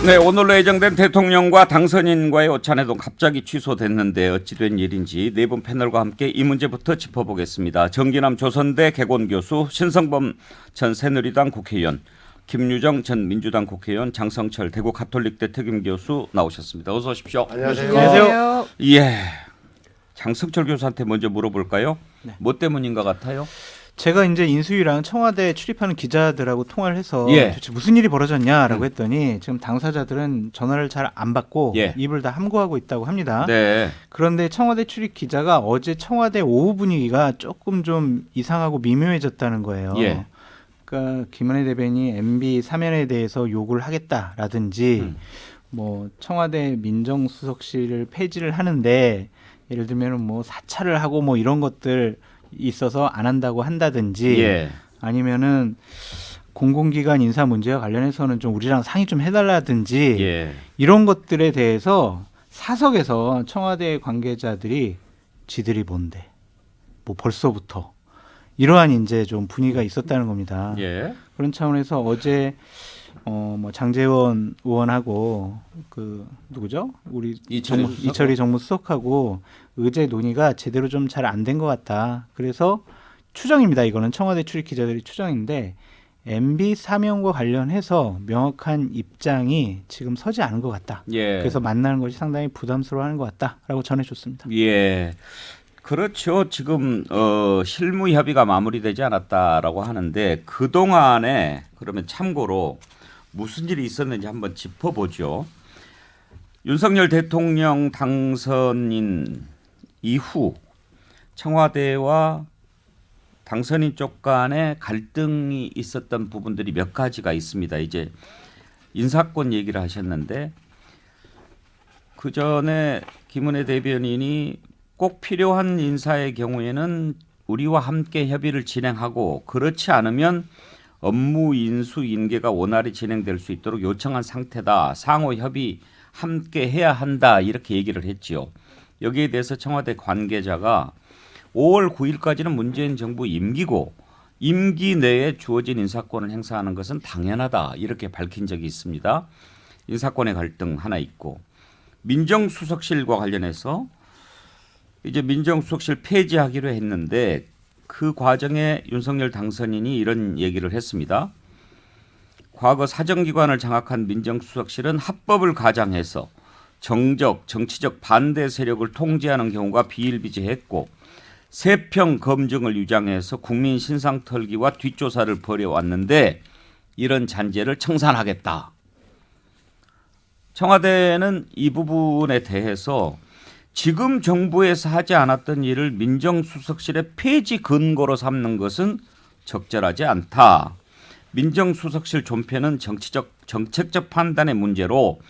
네, 오늘로 예정된 대통령과 당선인과의 오찬회동 갑자기 취소됐는데 어찌된 일인지 네 분 패널과 함께 이 문제부터 짚어보겠습니다. 정기남 조선대 개곤교수, 신성범 전 새누리당 국회의원, 김유정 전 민주당 국회의원, 장성철 대구 가톨릭대 특임교수 나오셨습니다. 어서 오십시오. 안녕하세요. 예, 장성철 교수한테 먼저 물어볼까요? 네. 뭐 때문인가 같아요? 제가 이제 인수위랑 청와대 출입하는 기자들하고 통화를 해서 예. 도대체 무슨 일이 벌어졌냐라고 했더니 지금 당사자들은 전화를 잘 안 받고 예. 입을 다 함구하고 있다고 합니다. 네. 그런데 청와대 출입 기자가 어제 청와대 오후 분위기가 조금 좀 이상하고 미묘해졌다는 거예요. 예. 그러니까 김은혜 대변인이 MB 사면에 대해서 욕을 하겠다라든지 뭐 청와대 민정수석실을 폐지를 하는데 예를 들면 뭐 사찰을 하고 뭐 이런 것들 있어서 안 한다고 한다든지 예. 아니면은 공공기관 인사 문제와 관련해서는 좀 우리랑 상의 좀 해달라든지 예. 이런 것들에 대해서 사석에서 청와대 관계자들이 지들이 뭔데 뭐 벌써부터 이러한 이제 좀 분위기가 있었다는 겁니다. 예. 그런 차원에서 어제 뭐 장제원 의원하고 그 누구죠? 우리 이철희 정무수석하고 의제 논의가 제대로 좀 잘 안 된 것 같다. 그래서 추정입니다. 이거는 청와대 출입 기자들이 추정인데 MB 사면과 관련해서 명확한 입장이 지금 서지 않은 것 같다. 예. 그래서 만나는 것이 상당히 부담스러워하는 것 같다라고 전해줬습니다. 예. 그렇죠. 지금 실무 협의가 마무리되지 않았다라고 하는데 그동안에 그러면 참고로 무슨 일이 있었는지 한번 짚어보죠. 윤석열 대통령 당선인 이후 청와대와 당선인 쪽 간에 갈등이 있었던 부분들이 몇 가지가 있습니다. 이제 인사권 얘기를 하셨는데 그 전에 김은혜 대변인이 꼭 필요한 인사의 경우에는 우리와 함께 협의를 진행하고 그렇지 않으면 업무 인수 인계가 원활히 진행될 수 있도록 요청한 상태다. 상호 협의 함께 해야 한다. 이렇게 얘기를 했지요. 여기에 대해서 청와대 관계자가 5월 9일까지는 문재인 정부 임기고 임기 내에 주어진 인사권을 행사하는 것은 당연하다. 이렇게 밝힌 적이 있습니다. 인사권의 갈등 하나 있고 민정수석실과 관련해서 이제 민정수석실 폐지하기로 했는데 그 과정에 윤석열 당선인이 이런 얘기를 했습니다. 과거 사정기관을 장악한 민정수석실은 합법을 가장해서 정치적 반대 세력을 통제하는 경우가 비일비재했고 세평 검증을 유장해서 국민 신상 털기와 뒷조사를 벌여왔는데 이런 잔재를 청산하겠다. 청와대는 이 부분에 대해서 지금 정부에서 하지 않았던 일을 민정수석실의 폐지 근거로 삼는 것은 적절하지 않다. 민정수석실 존폐는 정책적 판단의 문제로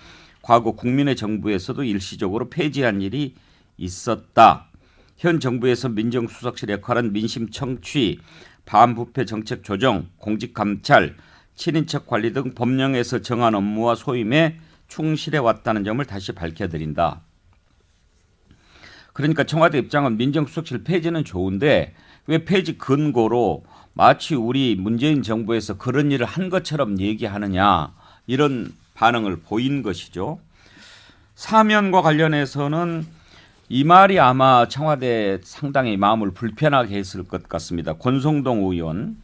과거 국민의 정부에서도 일시적으로 폐지한 일이 있었다. 현 정부에서 민정수석실 역할은 민심 청취, 반부패 정책 조정, 공직 감찰, 친인척 관리 등 법령에서 정한 업무와 소임에 충실해 왔다는 점을 다시 밝혀드린다. 그러니까 청와대 입장은 민정수석실 폐지는 좋은데 왜 폐지 근거로 마치 우리 문재인 정부에서 그런 일을 한 것처럼 얘기하느냐 이런 반응을 보인 것이죠. 사면과 관련해서는 이 말이 아마 청와대 상당히 마음을 불편하게 했을 것 같습니다. 권성동 의원,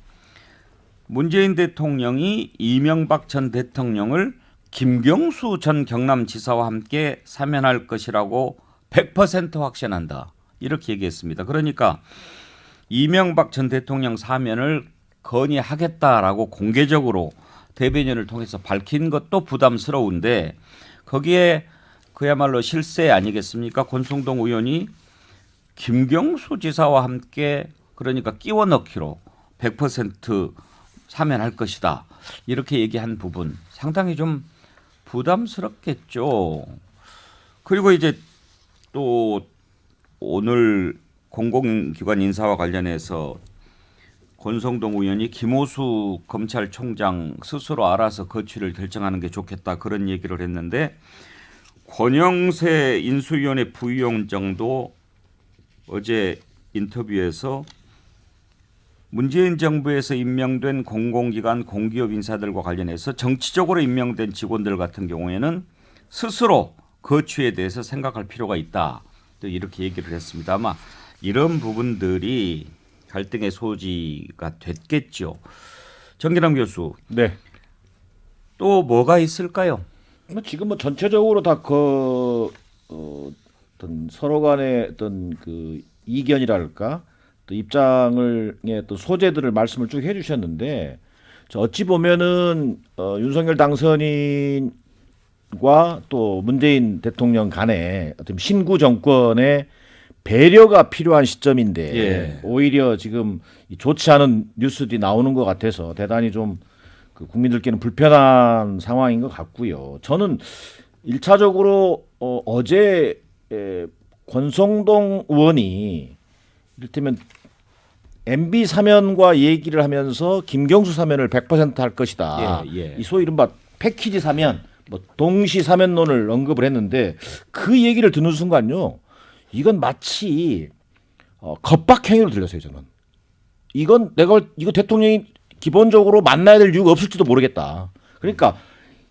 문재인 대통령이 이명박 전 대통령을 김경수 전 경남지사와 함께 사면할 것이라고 100% 확신한다. 이렇게 얘기했습니다. 그러니까 이명박 전 대통령 사면을 건의하겠다라고 공개적으로 대변인을 통해서 밝힌 것도 부담스러운데 거기에 그야말로 실세 아니겠습니까? 권성동 의원이 김경수 지사와 함께 그러니까 끼워 넣기로 100% 사면할 것이다. 이렇게 얘기한 부분 상당히 좀 부담스럽겠죠. 그리고 이제 또 오늘 공공기관 인사와 관련해서 권성동 의원이 김오수 검찰총장 스스로 알아서 거취를 결정하는 게 좋겠다 그런 얘기를 했는데 권영세 인수위원회 부위원장도 어제 인터뷰에서 문재인 정부에서 임명된 공공기관 공기업 인사들과 관련해서 정치적으로 임명된 직원들 같은 경우에는 스스로 거취에 대해서 생각할 필요가 있다. 또 이렇게 얘기를 했습니다. 아마 이런 부분들이 갈등의 소지가 됐겠죠. 정기남 교수, 네. 또 뭐가 있을까요? 지금 뭐 전체적으로 다 어떤 서로 간의 어떤 그 이견이랄까 또 입장을 어떤 소재들을 말씀을 쭉 해주셨는데 어찌 보면은 윤석열 당선인과 또 문재인 대통령 간의 어떤 신구 정권의 배려가 필요한 시점인데 예. 오히려 지금 좋지 않은 뉴스들이 나오는 것 같아서 대단히 좀 그 국민들께는 불편한 상황인 것 같고요. 저는 1차적으로 어제 권성동 의원이 이를테면 MB 사면과 얘기를 하면서 김경수 사면을 100%할 것이다. 예. 이 소위 이른바 패키지 사면, 뭐 동시 사면론을 언급을 했는데 그 얘기를 듣는 순간요, 이건 마치 겁박행위로 들렸어요. 저는 이건 이거 대통령이 기본적으로 만나야 될 이유가 없을지도 모르겠다. 그러니까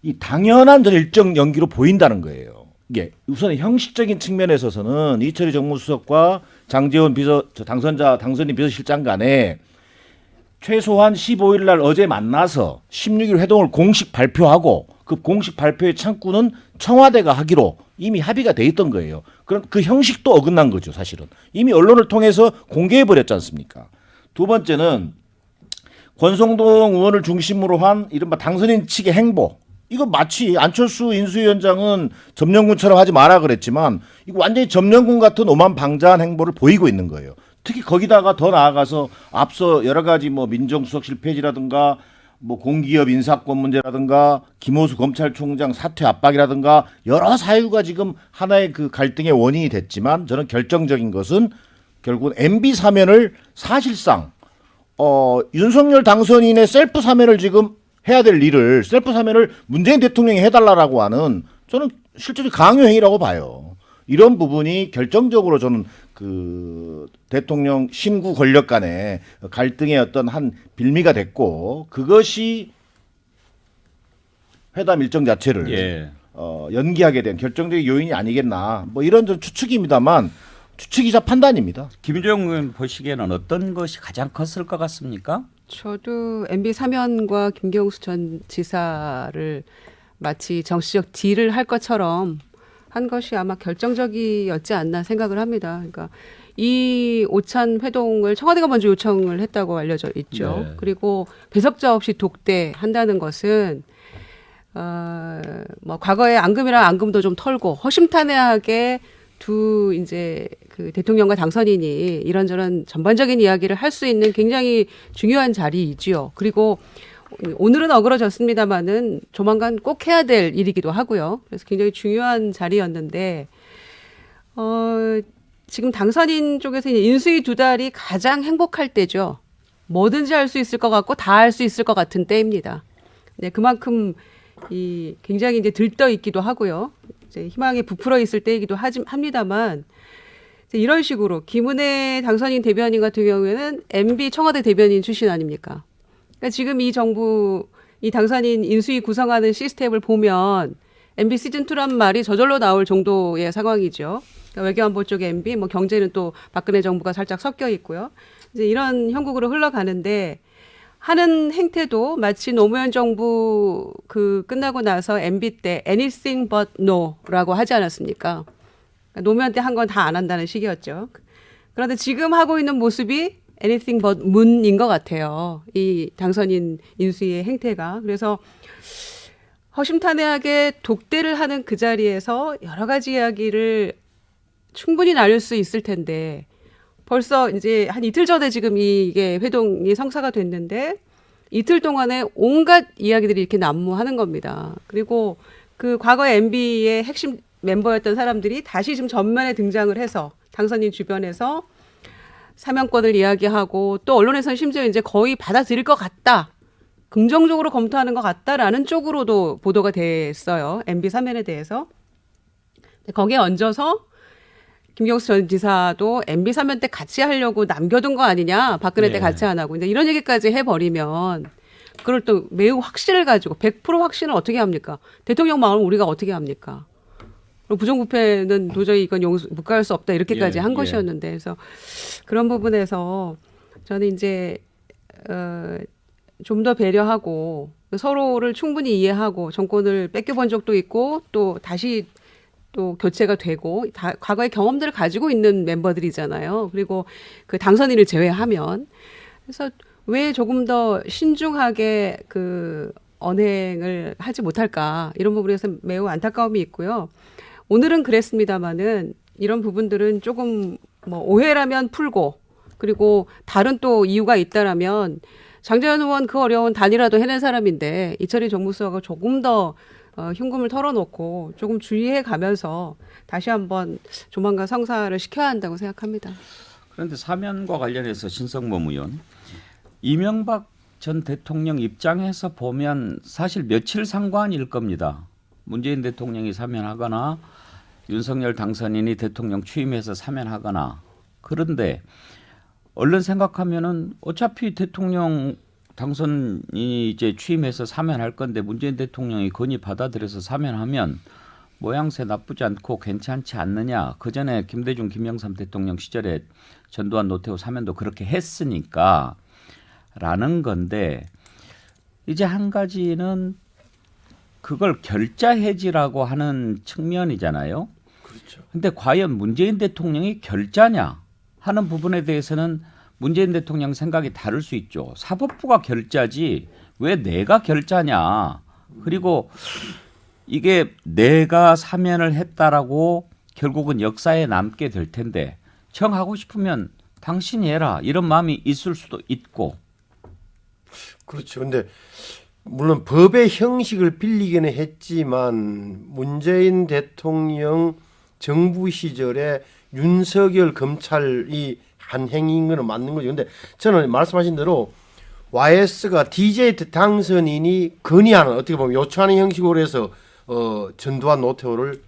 이 당연한 전 일정 연기로 보인다는 거예요. 이게 우선 형식적인 측면에 있어서는 이철희 정무수석과 장제원 당선인 비서실장 간에 최소한 15일 날 어제 만나서 16일 회동을 공식 발표하고 그 공식 발표의 창구는 청와대가 하기로 이미 합의가 돼 있던 거예요. 그럼 그 형식도 어긋난 거죠, 사실은. 이미 언론을 통해서 공개해 버렸지 않습니까? 두 번째는 권성동 의원을 중심으로 한 이른바 당선인 측의 행보. 이거 마치 안철수 인수위원장은 점령군처럼 하지 마라 그랬지만 이거 완전히 점령군 같은 오만방자한 행보를 보이고 있는 거예요. 특히 거기다가 더 나아가서 앞서 여러 가지 뭐 민정수석실 폐지라든가 뭐 공기업 인사권 문제라든가 김호수 검찰총장 사퇴 압박이라든가 여러 사유가 지금 하나의 그 갈등의 원인이 됐지만 저는 결정적인 것은 결국은 MB 사면을 사실상 윤석열 당선인의 셀프 사면을 지금 해야 될 일을 셀프 사면을 문재인 대통령이 해달라고 하는 저는 실제로 강요행위라고 봐요. 이런 부분이 결정적으로 저는 그 대통령 신구 권력 간의 갈등의 어떤 한 빌미가 됐고 그것이 회담 일정 자체를 연기하게 된 결정적인 요인이 아니겠나. 뭐 이런 좀 추측입니다만 추측이자 판단입니다. 김종영 의원 보시기에는 어떤 것이 가장 컸을 것 같습니까? 저도 MB 사면과 김경수 전 지사를 마치 정치적 딜을 할 것처럼 한 것이 아마 결정적이었지 않나 생각을 합니다. 그러니까 이 오찬 회동을 청와대가 먼저 요청을 했다고 알려져 있죠. 네. 그리고 배석자 없이 독대한다는 것은 뭐 과거에 앙금이랑 앙금도 좀 털고 허심탄회하게 두 이제 그 대통령과 당선인이 이런저런 전반적인 이야기를 할 수 있는 굉장히 중요한 자리이지요. 그리고 오늘은 어그러졌습니다마는 조만간 꼭 해야 될 일이기도 하고요. 그래서 굉장히 중요한 자리였는데 지금 당선인 쪽에서 이제 인수위 두 달이 가장 행복할 때죠. 뭐든지 할 수 있을 것 같고 다 할 수 있을 것 같은 때입니다. 네, 그만큼 이 굉장히 이제 들떠 있기도 하고요. 이제 희망에 부풀어 있을 때이기도 합니다만 이런 식으로 김은혜 당선인 대변인 같은 경우에는 MB 청와대 대변인 출신 아닙니까? 그러니까 지금 이 정부 이 당선인 인수위 구성하는 시스템을 보면 MB 시즌2란 말이 저절로 나올 정도의 상황이죠. 그러니까 외교안보 쪽에 MB, 뭐 경제는 또 박근혜 정부가 살짝 섞여 있고요. 이제 이런 형국으로 흘러가는데 하는 행태도 마치 노무현 정부 그 끝나고 나서 MB 때 anything but no라고 하지 않았습니까? 그러니까 노무현 때 한 건 다 안 한다는 식이었죠. 그런데 지금 하고 있는 모습이 anything but 문인 것 같아요. 이 당선인 인수위의 행태가. 그래서 허심탄회하게 독대를 하는 그 자리에서 여러 가지 이야기를 충분히 나눌 수 있을 텐데 벌써 이제 한 이틀 전에 지금 이게 회동이 성사가 됐는데 이틀 동안에 온갖 이야기들이 이렇게 난무하는 겁니다. 그리고 그 과거에 MB의 핵심 멤버였던 사람들이 다시 지금 전면에 등장을 해서 당선인 주변에서 사면권을 이야기하고 또 언론에서는 심지어 이제 거의 받아들일 것 같다. 긍정적으로 검토하는 것 같다라는 쪽으로도 보도가 됐어요. MB 사면에 대해서. 거기에 얹어서 김경수 전 지사도 MB 사면 때 같이 하려고 남겨둔 거 아니냐, 박근혜 때 네. 같이 안 하고 이제 이런 얘기까지 해버리면 그걸 또 매우 확신을 가지고 100% 확신을 어떻게 합니까? 대통령 마음을 우리가 어떻게 합니까? 그리고 부정부패는 도저히 이건 묵과할 수 없다 이렇게까지 예, 한 예. 것이었는데 그래서 그런 부분에서 저는 이제 좀 더 배려하고 서로를 충분히 이해하고 정권을 뺏겨본 적도 있고 또 다시 또 교체가 되고 과거의 경험들을 가지고 있는 멤버들이잖아요. 그리고 그 당선인을 제외하면 그래서 왜 조금 더 신중하게 그 언행을 하지 못할까 이런 부분에서 매우 안타까움이 있고요. 오늘은 그랬습니다마는 이런 부분들은 조금 뭐 오해라면 풀고 그리고 다른 또 이유가 있다라면 장제원 의원 그 어려운 단이라도 해낸 사람인데 이철희 정무수석을 조금 더 흉금을 털어놓고 조금 주의해 가면서 다시 한번 조만간 성사를 시켜야 한다고 생각합니다. 그런데 사면과 관련해서 신성범 의원, 이명박 전 대통령 입장에서 보면 사실 며칠 상관일 겁니다. 문재인 대통령이 사면하거나 윤석열 당선인이 대통령 취임해서 사면하거나. 그런데 얼른 생각하면은 어차피 대통령 당선인이 이제 취임해서 사면할 건데 문재인 대통령이 건의 받아들여서 사면하면 모양새 나쁘지 않고 괜찮지 않느냐. 그 전에 김대중, 김영삼 대통령 시절에 전두환, 노태우 사면도 그렇게 했으니까 라는 건데 이제 한 가지는 그걸 결자 해지라고 하는 측면이잖아요. 그렇죠. 근데 과연 문재인 대통령이 결자냐 하는 부분에 대해서는 문재인 대통령 생각이 다를 수 있죠. 사법부가 결자지 왜 내가 결자냐. 그리고 이게 내가 사면을 했다라고 결국은 역사에 남게 될 텐데 청하고 싶으면 당신이 해라 이런 마음이 있을 수도 있고. 그렇죠. 근데 물론 법의 형식을 빌리기는 했지만 문재인 대통령 정부 시절에 윤석열 검찰이 한 행위인 거는 맞는 거죠. 근데 저는 말씀하신 대로 YS가 DJ 당선인이 건의하는 어떻게 보면 요청하는 형식으로 해서 전두환 노태우를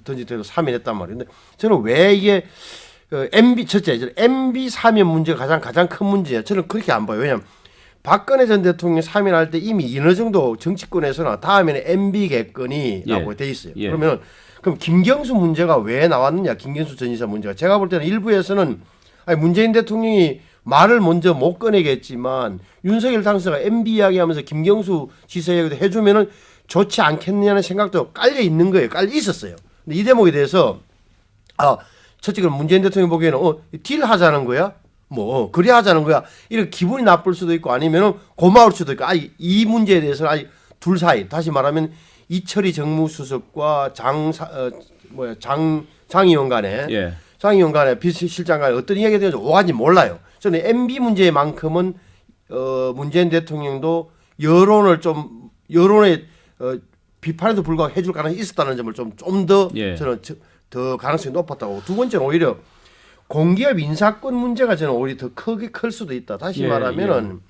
던지대로 사면했단 말이에요. 근데 저는 왜 이게 MB 첫째 MB 사면 문제가 가장 큰 문제야. 저는 그렇게 안 봐요. 왜냐하면 박근혜 전 대통령 사면할 때 이미 어느 정도 정치권에서는 다음에는 MB 개건이라고 돼 있어요. 예. 그럼 김경수 문제가 왜 나왔느냐? 김경수 전 지사 문제가 제가 볼 때는 일부에서는 문재인 대통령이 말을 먼저 못 꺼내겠지만 윤석열 당선자가 MB 이야기하면서 김경수 지사 이야기도 해주면은 좋지 않겠느냐는 생각도 깔려 있는 거예요. 깔려 있었어요. 근데 이 대목에 대해서 첫째 그럼 문재인 대통령 보기에는 딜 하자는 거야? 뭐 그래 하자는 거야. 이렇게 기분이 나쁠 수도 있고 아니면은 고마울 수도 있고. 이 문제에 대해서는 둘 사이 다시 말하면 이철희 정무수석과 장의원 간에 예. 장의원 간에 비서실장 간에 어떤 이야기가 되는지 오가지 몰라요. 저는 MB 문제만큼은 문재인 대통령도 여론의 비판에도 불구하고 해줄 가능성이 있었다는 점을 좀 더 예. 저는 더 가능성이 높았다고. 두 번째는 오히려 공기업 인사권 문제가 저는 오히려 더 크게 클 수도 있다. 다시 말하면은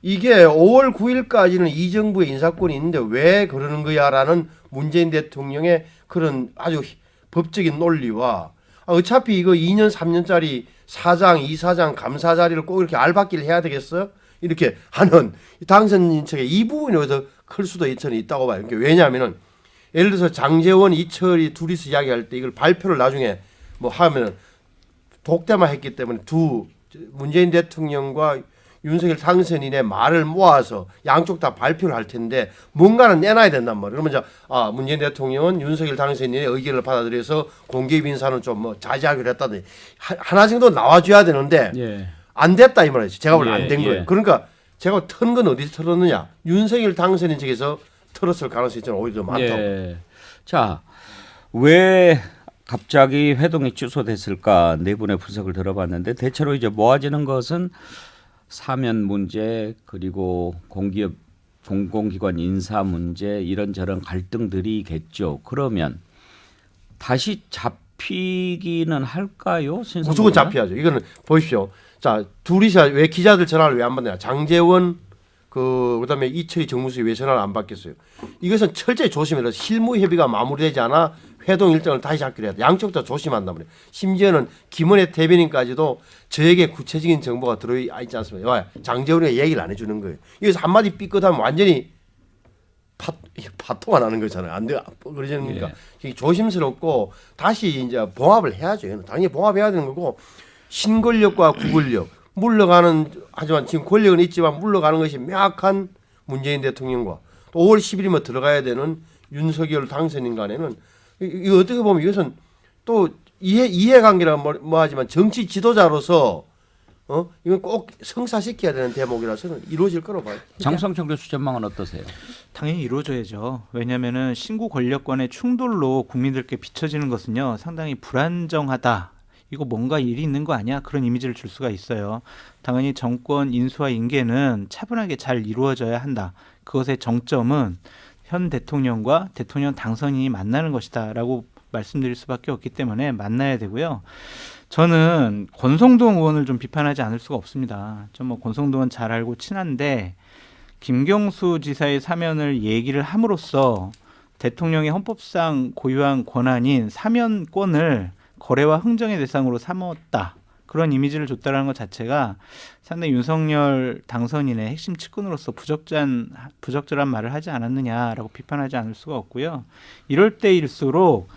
이게 5월 9일까지는 이 정부의 인사권이 있는데 왜 그러는 거야라는 문재인 대통령의 그런 아주 법적인 논리와 어차피 이거 2년 3년짜리 사장, 이사장, 감사 자리를 꼭 이렇게 알박기를 해야 되겠어? 이렇게 하는 당선인 측의 이 부분이 더 클 수도 있다고 봐요. 왜냐하면은 예를 들어서 장제원, 이철이 둘이서 이야기할 때 이걸 발표를 나중에 뭐 하면은 독대만 했기 때문에 문재인 대통령과 윤석열 당선인의 말을 모아서 양쪽 다 발표를 할 텐데 뭔가는 내놔야 된단 말이에요. 그러면 이제 문재인 대통령은 윤석열 당선인의 의견을 받아들여서 공개입 인사는 좀 뭐 자제하기로 했다든지 하나 정도 나와줘야 되는데 예. 안 됐다 이 말이죠. 제가 보기엔 안 된 예. 거예요. 그러니까 제가 튼 건 어디서 털었느냐? 윤석열 당선인 측에서 털었을 가능성이 저는 오히려 더 많다고. 예. 자, 왜 갑자기 회동이 취소됐을까 네 분의 분석을 들어봤는데 대체로 이제 모아지는 것은 사면 문제 그리고 공기업 공공기관 인사 문제 이런저런 갈등들이겠죠. 그러면 다시 잡히기는 할까요? 무조건 잡혀야죠. 이거는 보십시오. 자, 둘이서 왜 기자들 전화를 왜 안 받느냐? 장제원 그다음에 이철희 정무수석이 왜 전화를 안 받겠어요? 이것은 철저히 조심해라. 실무 협의가 마무리되지 않아 회동 일정을 다시 잡기로 해야 돼. 양쪽 다 조심한단 말이에요. 심지어는 김은혜 대변인까지도 저에게 구체적인 정보가 들어있지 않습니다. 와, 장재훈이가 얘기를 안 해주는 거예요. 여기서 한마디 삐끗하면 완전히 파토가 나는 거잖아요. 안 돼, 그러니까 조심스럽고 다시 이제 봉합을 해야죠. 당연히 봉합해야 되는 거고 신권력과 구권력 물러가는 하지만 지금 권력은 있지만 물러가는 것이 명확한 문재인 대통령과 또 5월 10일이면 들어가야 되는 윤석열 당선인 간에는 이거 어떻게 보면 이것은 또 이해관계라 뭐 하지만 정치 지도자로서 이건 꼭 성사시켜야 되는 대목이라서는 이루어질 거라고 봐요. 장성철 교수 전망은 어떠세요? 당연히 이루어져야죠. 왜냐하면은 신구 권력권의 충돌로 국민들께 비춰지는 것은요 상당히 불안정하다. 이거 뭔가 일이 있는 거 아니야? 그런 이미지를 줄 수가 있어요. 당연히 정권 인수와 인계는 차분하게 잘 이루어져야 한다. 그것의 정점은 현 대통령과 대통령 당선인이 만나는 것이다라고 말씀드릴 수밖에 없기 때문에 만나야 되고요. 저는 권성동 의원을 좀 비판하지 않을 수가 없습니다. 좀 뭐 권성동 의원 잘 알고 친한데 김경수 지사의 사면을 얘기를 함으로써 대통령의 헌법상 고유한 권한인 사면권을 거래와 흥정의 대상으로 삼았다. 그런 이미지를 줬다는 것 자체가 상당히 윤석열 당선인의 핵심 측근으로서 부적절한 말을 하지 않았느냐라고 비판하지 않을 수가 없고요. 이럴 때일수록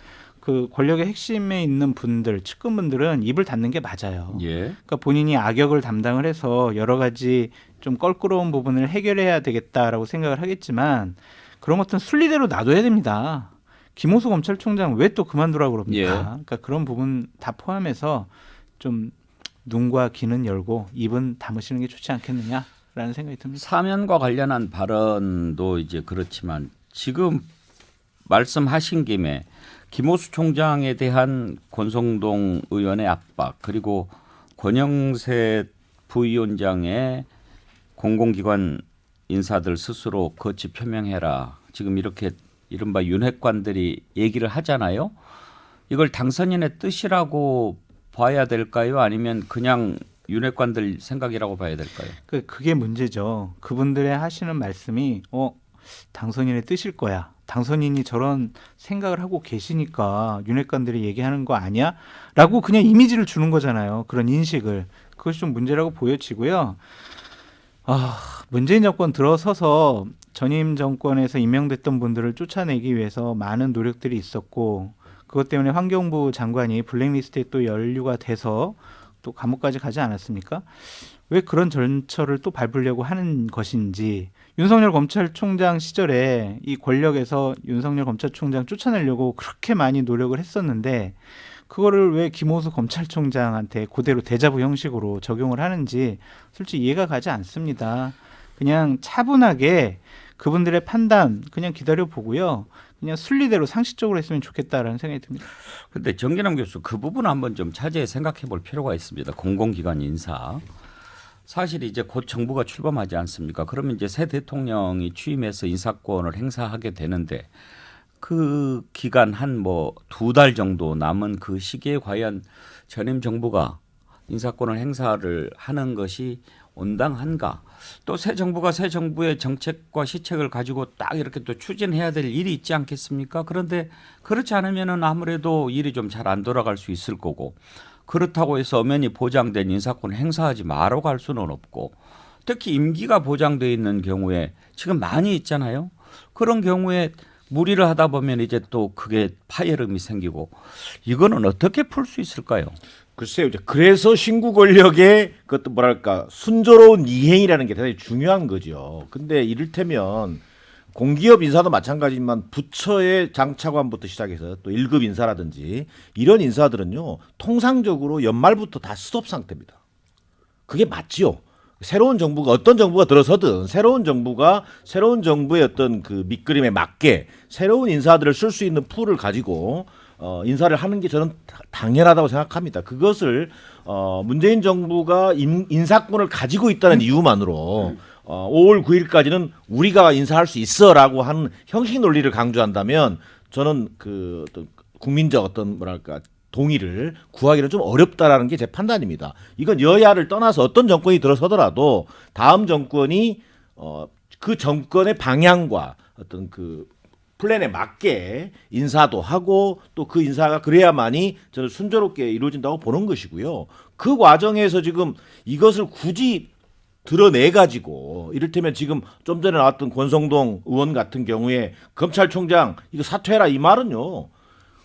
그 권력의 핵심에 있는 분들, 측근분들은 입을 닫는 게 맞아요. 예. 그러니까 본인이 악역을 담당을 해서 여러 가지 좀 껄끄러운 부분을 해결해야 되겠다라고 생각을 하겠지만 그런 것들은 순리대로 놔둬야 됩니다. 김호수 검찰총장 왜 또 그만두라고 그럽니까? 예. 그러니까 그런 부분 다 포함해서 좀 눈과 귀는 열고 입은 다무시는 게 좋지 않겠느냐라는 생각이 듭니다. 사면과 관련한 발언도 이제 그렇지만 지금 말씀하신 김에 김호수 총장에 대한 권성동 의원의 압박 그리고 권영세 부위원장의 공공기관 인사들 스스로 거치 표명해라. 지금 이렇게 이른바 윤핵관들이 얘기를 하잖아요. 이걸 당선인의 뜻이라고 봐야 될까요? 아니면 그냥 윤핵관들 생각이라고 봐야 될까요? 그게 문제죠. 그분들의 하시는 말씀이 당선인의 뜻일 거야. 당선인이 저런 생각을 하고 계시니까 윤핵관들이 얘기하는 거 아니야? 라고 그냥 이미지를 주는 거잖아요. 그런 인식을. 그것이 좀 문제라고 보여지고요. 문재인 정권 들어서서 전임 정권에서 임명됐던 분들을 쫓아내기 위해서 많은 노력들이 있었고 그것 때문에 환경부 장관이 블랙리스트에 또 연루가 돼서 또 감옥까지 가지 않았습니까? 왜 그런 전철을 또 밟으려고 하는 것인지 윤석열 검찰총장 시절에 이 권력에서 윤석열 검찰총장 쫓아내려고 그렇게 많이 노력을 했었는데 그거를 왜 김호수 검찰총장한테 그대로 데자부 형식으로 적용을 하는지 솔직히 이해가 가지 않습니다. 그냥 차분하게 그분들의 판단 그냥 기다려보고요. 그냥 순리대로 상식적으로 했으면 좋겠다라는 생각이 듭니다. 그런데 정기남 교수 그 부분 한번 좀 자세히 생각해 볼 필요가 있습니다. 공공기관 인사. 사실 이제 곧 정부가 출범하지 않습니까? 그러면 이제 새 대통령이 취임해서 인사권을 행사하게 되는데 그 기간 한 뭐 2달 정도 남은 그 시기에 과연 전임 정부가 인사권을 행사를 하는 것이 온당한가? 또 새 정부가 새 정부의 정책과 시책을 가지고 딱 이렇게 또 추진해야 될 일이 있지 않겠습니까? 그런데 그렇지 않으면은 아무래도 일이 좀 잘 안 돌아갈 수 있을 거고 그렇다고 해서 엄연히 보장된 인사권 행사하지 말라고 할 수는 없고 특히 임기가 보장돼 있는 경우에 지금 많이 있잖아요. 그런 경우에 무리를 하다 보면 이제 또 그게 파열음이 생기고 이거는 어떻게 풀 수 있을까요? 글쎄요. 이제 그래서 신구 권력의 그것도 뭐랄까 순조로운 이행이라는 게 대단히 중요한 거죠. 근데 이를테면 공기업 인사도 마찬가지지만 부처의 장차관부터 시작해서 또 1급 인사라든지 이런 인사들은요. 통상적으로 연말부터 다 스톱 상태입니다. 그게 맞지요. 새로운 정부가 어떤 정부가 들어서든 새로운 정부가 새로운 정부의 어떤 그 밑그림에 맞게 새로운 인사들을 쓸 수 있는 풀을 가지고 인사를 하는 게 저는 당연하다고 생각합니다. 그것을 문재인 정부가 인사권을 가지고 있다는 이유만으로 5월 9일까지는 우리가 인사할 수 있어라고 하는 형식 논리를 강조한다면 저는 그 어떤 국민적 어떤 뭐랄까 동의를 구하기는 좀 어렵다라는 게 제 판단입니다. 이건 여야를 떠나서 어떤 정권이 들어서더라도 다음 정권이 그 정권의 방향과 어떤 그 플랜에 맞게 인사도 하고 또 그 인사가 그래야만이 저는 순조롭게 이루어진다고 보는 것이고요. 그 과정에서 지금 이것을 굳이 드러내 가지고 이를테면 지금 좀 전에 나왔던 권성동 의원 같은 경우에 검찰총장 이거 사퇴해라 이 말은요.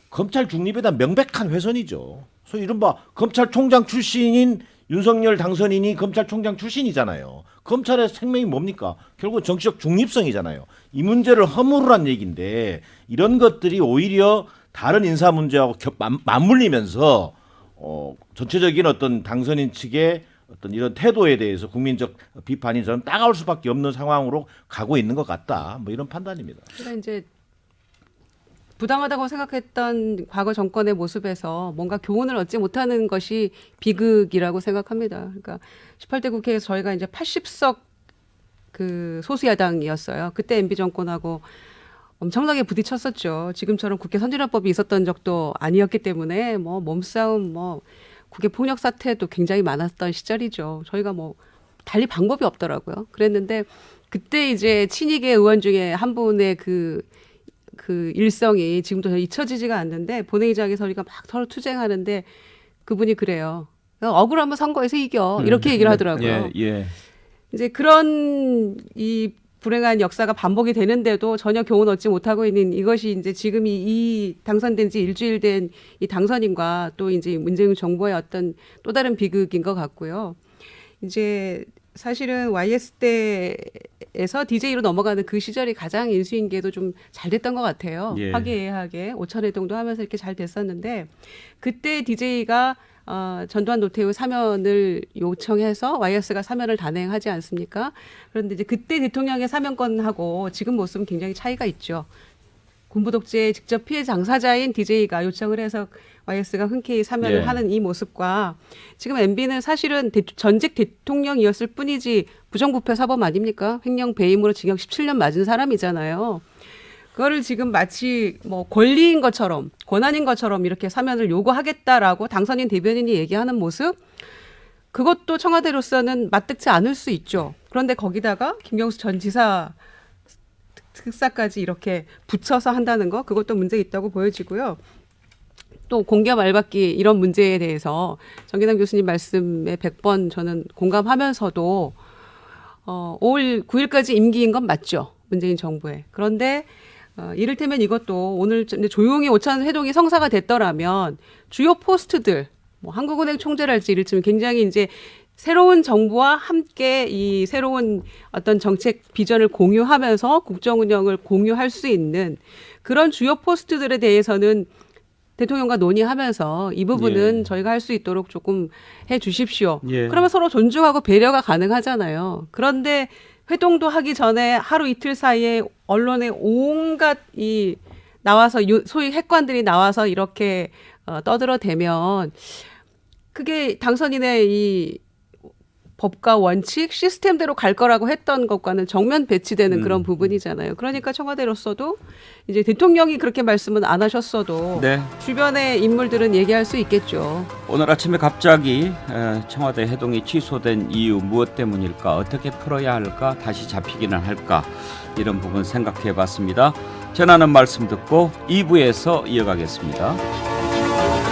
검찰 중립에 대한 명백한 훼손이죠. 소위 이른바 검찰총장 출신인 윤석열 당선인이 검찰총장 출신이잖아요. 검찰의 생명이 뭡니까? 결국 정치적 중립성이잖아요. 이 문제를 허물으란 얘기인데 이런 것들이 오히려 다른 인사 문제하고 맞물리면서 전체적인 어떤 당선인 측의 어떤 이런 태도에 대해서 국민적 비판이 저는 따가울 수밖에 없는 상황으로 가고 있는 것 같다. 뭐 이런 판단입니다. 그러니까 이제 부당하다고 생각했던 과거 정권의 모습에서 뭔가 교훈을 얻지 못하는 것이 비극이라고 생각합니다. 그러니까 18대 국회에서 저희가 이제 80석 그 소수 야당이었어요. 그때 MB 정권하고 엄청나게 부딪혔었죠. 지금처럼 국회 선진화법이 있었던 적도 아니었기 때문에 뭐 몸싸움, 뭐 국회 폭력 사태도 굉장히 많았던 시절이죠. 저희가 뭐 달리 방법이 없더라고요. 그랬는데 그때 이제 친이계 의원 중에 한 분의 그 일성이 지금도 잊혀지지가 않는데 본회의장에서 우리가 막 서로 투쟁하는데 그분이 그래요. 억울하면 선거에서 이겨 이렇게 얘기를 하더라고요. 예. 이제 그런 이 불행한 역사가 반복이 되는데도 전혀 교훈 얻지 못하고 있는 이것이 이제 지금 이 당선된 지 일주일 된 이 당선인과 또 이제 문재인 정부의 어떤 또 다른 비극인 것 같고요. 이제 사실은 YS 때에서 DJ로 넘어가는 그 시절이 가장 인수인계도 좀 잘 됐던 것 같아요. 예. 화기애애하게 오천회동도 하면서 이렇게 잘 됐었는데 그때 DJ가 전두환 노태우 사면을 요청해서 YS가 사면을 단행하지 않습니까? 그런데 이제 그때 대통령의 사면권하고 지금 모습은 굉장히 차이가 있죠. 군부 독재의 직접 피해 당사자인 DJ가 요청을 해서 YS가 흔쾌히 사면을 예. 하는 이 모습과 지금 MB는 사실은 전직 대통령이었을 뿐이지 부정부패 사범 아닙니까? 횡령 배임으로 징역 17년 맞은 사람이잖아요. 그거를 지금 마치 뭐 권리인 것처럼 권한인 것처럼 이렇게 사면을 요구하겠다라고 당선인 대변인이 얘기하는 모습 그것도 청와대로서는 맞득지 않을 수 있죠. 그런데 거기다가 김경수 전 지사 특사까지 이렇게 붙여서 한다는 거 그것도 문제 있다고 보여지고요. 또 공기업 알박기 이런 문제에 대해서 정기남 교수님 말씀에 100번 저는 공감하면서도 5월 9일까지 임기인 건 맞죠. 문재인 정부에. 그런데 이를테면 이것도 오늘 조용히 오찬 회동이 성사가 됐더라면 주요 포스트들 뭐 한국은행 총재랄지 이를테면 굉장히 이제 새로운 정부와 함께 이 새로운 어떤 정책 비전을 공유하면서 국정 운영을 공유할 수 있는 그런 주요 포스트들에 대해서는 대통령과 논의하면서 이 부분은 예. 저희가 할 수 있도록 조금 해 주십시오. 예. 그러면 서로 존중하고 배려가 가능하잖아요. 그런데 회동도 하기 전에 하루 이틀 사이에 언론에 온갖 이 나와서 소위 핵관들이 나와서 이렇게 떠들어대면 그게 당선인의 이 법과 원칙, 시스템대로 갈 거라고 했던 것과는 정면 배치되는 그런 부분이잖아요. 그러니까 청와대로서도 이제 대통령이 그렇게 말씀은 안 하셨어도 네. 주변의 인물들은 얘기할 수 있겠죠. 오늘 아침에 갑자기 청와대 회동이 취소된 이유 무엇 때문일까? 어떻게 풀어야 할까? 다시 잡히기는 할까? 이런 부분 생각해 봤습니다. 전하는 말씀 듣고 2부에서 이어가겠습니다.